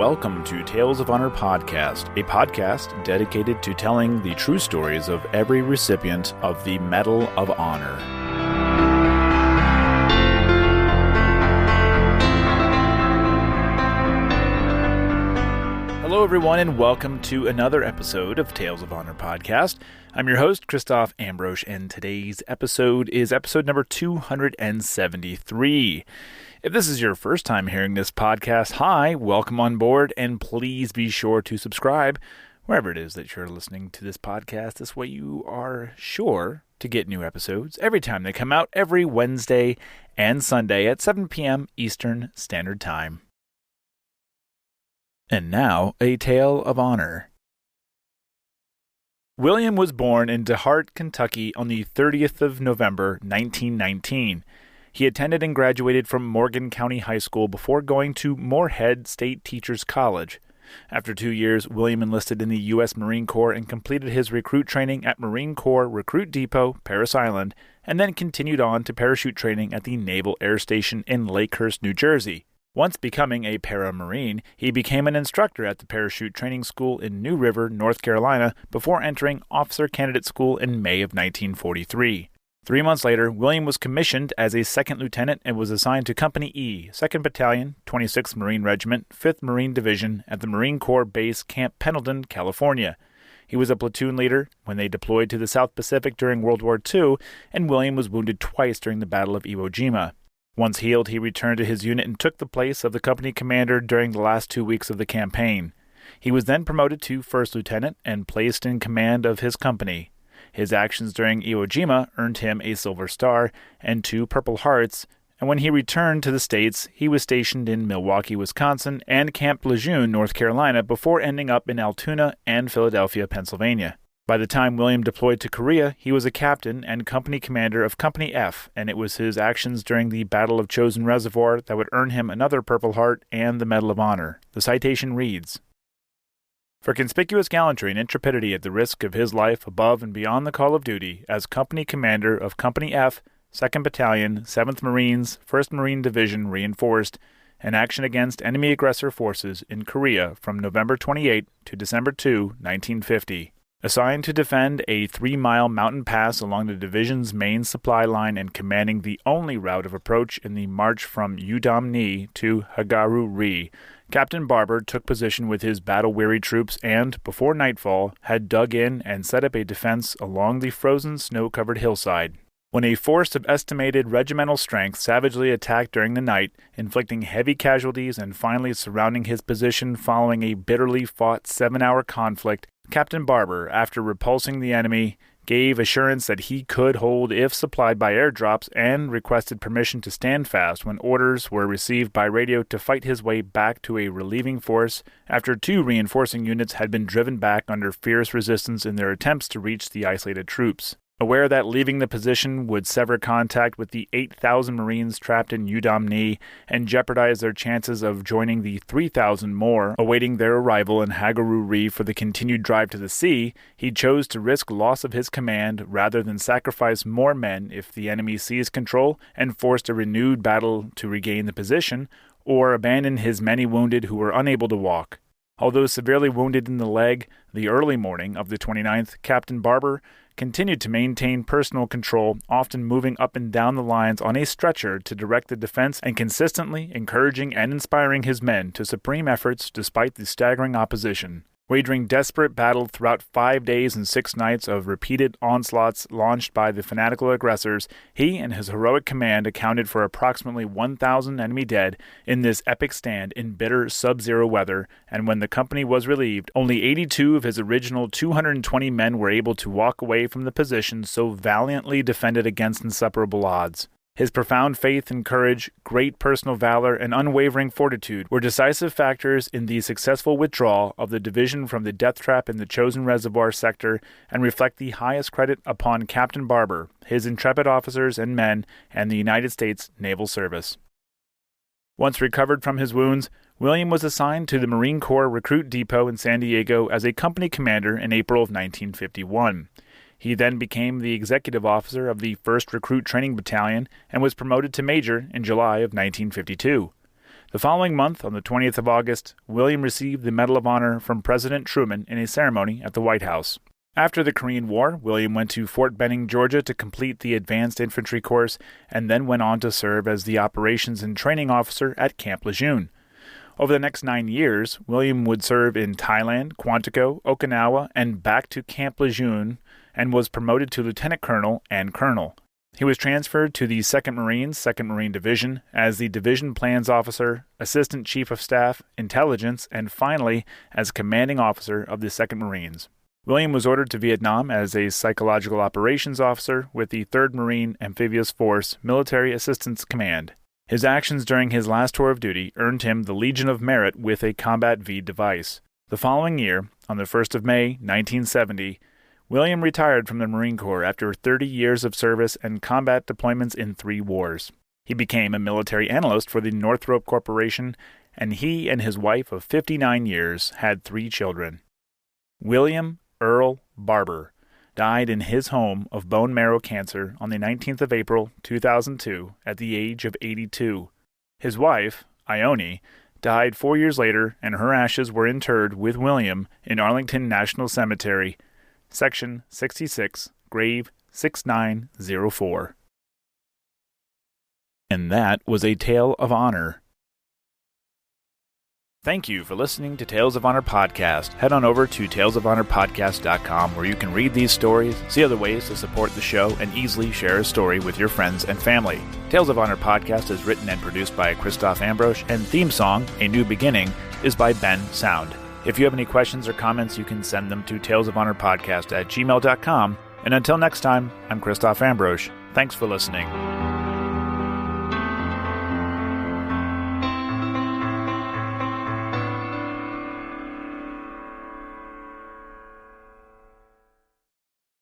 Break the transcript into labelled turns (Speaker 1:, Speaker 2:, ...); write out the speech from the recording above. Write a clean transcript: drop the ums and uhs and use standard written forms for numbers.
Speaker 1: welcome to Tales of Honor Podcast, a podcast dedicated to telling the true stories of every recipient of the Medal of Honor. Hello, everyone, and welcome to another episode of Tales of Honor Podcast. I'm your host, Christoph Ambrose, and today's episode is episode number 273. If this is your first time hearing this podcast, hi, welcome on board, and please be sure to subscribe wherever it is that you're listening to this podcast. This way you are sure to get new episodes every time they come out, every Wednesday and Sunday at 7 p.m. Eastern Standard Time. And now, a tale of honor. William was born in DeHart, Kentucky on the 30th of November, 1919. He attended and graduated from Morgan County High School before going to Moorhead State Teachers College. After 2 years, William enlisted in the U.S. Marine Corps and completed his recruit training at Marine Corps Recruit Depot, Parris Island, and then continued on to parachute training at the Naval Air Station in Lakehurst, New Jersey. Once becoming a para-marine, he became an instructor at the Parachute Training School in New River, North Carolina, before entering Officer Candidate School in May of 1943. 3 months later, William was commissioned as a second lieutenant and was assigned to Company E, 2nd Battalion, 26th Marine Regiment, 5th Marine Division at the Marine Corps Base Camp Pendleton, California. He was a platoon leader when they deployed to the South Pacific during World War II, and William was wounded twice during the Battle of Iwo Jima. Once healed, he returned to his unit and took the place of the company commander during the last 2 weeks of the campaign. He was then promoted to first lieutenant and placed in command of his company. His actions during Iwo Jima earned him a Silver Star and 2 Purple Hearts, and when he returned to the States, he was stationed in Milwaukee, Wisconsin, and Camp Lejeune, North Carolina, before ending up in Altoona and Philadelphia, Pennsylvania. By the time William deployed to Korea, he was a captain and company commander of Company F, and it was his actions during the Battle of Chosin Reservoir that would earn him another Purple Heart and the Medal of Honor. The citation reads, "For conspicuous gallantry and intrepidity at the risk of his life above and beyond the call of duty, as company commander of Company F, 2nd Battalion, 7th Marines, 1st Marine Division reinforced, in action against enemy aggressor forces in Korea from November 28 to December 2, 1950. Assigned to defend a 3-mile mountain pass along the division's main supply line and commanding the only route of approach in the march from Udom-ni to Hagaru-ri, Captain Barber took position with his battle-weary troops and, before nightfall, had dug in and set up a defense along the frozen snow-covered hillside. When a force of estimated regimental strength savagely attacked during the night, inflicting heavy casualties and finally surrounding his position following a bitterly fought 7-hour conflict, Captain Barber, after repulsing the enemy, gave assurance that he could hold if supplied by airdrops and requested permission to stand fast when orders were received by radio to fight his way back to a relieving force after 2 reinforcing units had been driven back under fierce resistance in their attempts to reach the isolated troops. Aware that leaving the position would sever contact with the 8,000 Marines trapped in Udom-ni and jeopardize their chances of joining the 3,000 more awaiting their arrival in Hagaru-ri for the continued drive to the sea, he chose to risk loss of his command rather than sacrifice more men if the enemy seized control and forced a renewed battle to regain the position, or abandon his many wounded who were unable to walk. Although severely wounded in the leg, the early morning of the 29th, Captain Barber continued to maintain personal control, often moving up and down the lines on a stretcher to direct the defense and consistently encouraging and inspiring his men to supreme efforts despite the staggering opposition. Wagering desperate battle throughout 5 days and 6 nights of repeated onslaughts launched by the fanatical aggressors, he and his heroic command accounted for approximately 1,000 enemy dead in this epic stand in bitter sub-zero weather, and when the company was relieved, only 82 of his original 220 men were able to walk away from the position so valiantly defended against insuperable odds. His profound faith and courage, great personal valor, and unwavering fortitude were decisive factors in the successful withdrawal of the division from the death trap in the Chosin Reservoir sector and reflect the highest credit upon Captain Barber, his intrepid officers and men, and the United States Naval Service. Once recovered from his wounds, William was assigned to the Marine Corps Recruit Depot in San Diego as a company commander in April of 1951. He then became the executive officer of the 1st Recruit Training Battalion and was promoted to major in July of 1952. The following month, on the 20th of August, William received the Medal of Honor from President Truman in a ceremony at the White House. After the Korean War, William went to Fort Benning, Georgia to complete the Advanced Infantry course and then went on to serve as the Operations and Training Officer at Camp Lejeune. Over the next 9 years, William would serve in Thailand, Quantico, Okinawa, and back to Camp Lejeune, and was promoted to Lieutenant Colonel and Colonel. He was transferred to the 2nd Marines, 2nd Marine Division, as the Division Plans Officer, Assistant Chief of Staff, Intelligence, and finally as Commanding Officer of the 2nd Marines. William was ordered to Vietnam as a Psychological Operations Officer with the 3rd Marine Amphibious Force Military Assistance Command. His actions during his last tour of duty earned him the Legion of Merit with a Combat V device. The following year, on the 1st of May, 1970, William retired from the Marine Corps after 30 years of service and combat deployments in 3 wars. He became a military analyst for the Northrop Corporation, and he and his wife of 59 years had 3 children. William Earl Barber died in his home of bone marrow cancer on the 19th of April, 2002, at the age of 82. His wife, Ione, died 4 years later, and her ashes were interred with William in Arlington National Cemetery, Section 66, Grave 6904. And that was a Tale of Honor. Thank you for listening to Tales of Honor Podcast. Head on over to talesofhonorpodcast.com where you can read these stories, see other ways to support the show, and easily share a story with your friends and family. Tales of Honor Podcast is written and produced by Christoph Ambrosch, and theme song, A New Beginning, is by Ben Sound. If you have any questions or comments, you can send them to talesofhonorpodcast@gmail.com. And until next time, I'm Christoph Ambrosch. Thanks for listening.